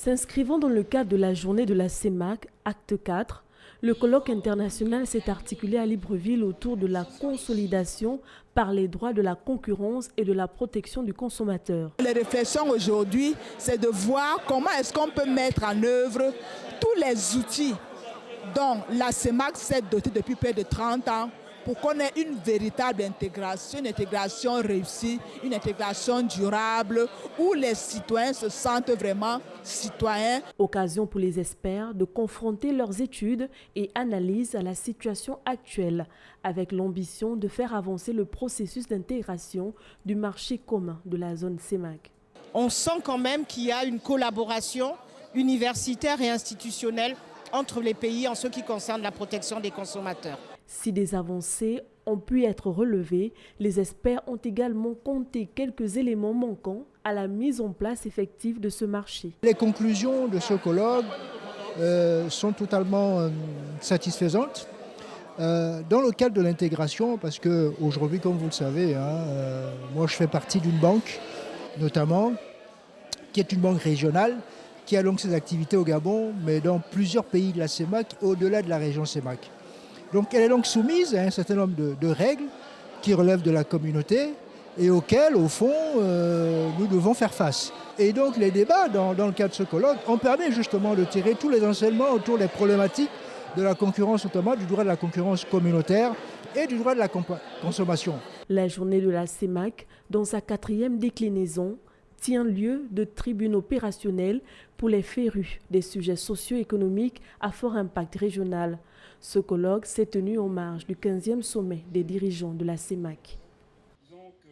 S'inscrivant dans le cadre de la journée de la CEMAC, acte 4, le colloque international s'est articulé à Libreville autour de la consolidation par les droits de la concurrence et de la protection du consommateur. Les réflexions aujourd'hui, c'est de voir comment est-ce qu'on peut mettre en œuvre tous les outils dont la CEMAC s'est dotée depuis près de 30 ans pour qu'on ait une véritable intégration, une intégration réussie, une intégration durable, où les citoyens se sentent vraiment citoyens. Occasion pour les experts de confronter leurs études et analyses à la situation actuelle, avec l'ambition de faire avancer le processus d'intégration du marché commun de la zone CEMAC. On sent quand même qu'il y a une collaboration universitaire et institutionnelle entre les pays en ce qui concerne la protection des consommateurs. Si des avancées ont pu être relevées, les experts ont également compté quelques éléments manquants à la mise en place effective de ce marché. Les conclusions de ce colloque sont totalement satisfaisantes. Dans le cadre de l'intégration, parce qu'aujourd'hui, comme vous le savez, moi je fais partie d'une banque, notamment, qui est une banque régionale, qui a donc ses activités au Gabon, mais dans plusieurs pays de la CEMAC, au-delà de la région CEMAC. Donc elle est donc soumise à un certain nombre de règles qui relèvent de la communauté et auxquelles, au fond, nous devons faire face. Et donc les débats dans le cadre de ce colloque ont permis justement de tirer tous les enseignements autour des problématiques de la concurrence, notamment du droit de la concurrence communautaire et du droit de la consommation. La journée de la CEMAC, dans sa 4e déclinaison, tient lieu de tribune opérationnelle pour les férus des sujets socio-économiques à fort impact régional. Ce colloque s'est tenu en marge du 15e sommet des dirigeants de la CEMAC.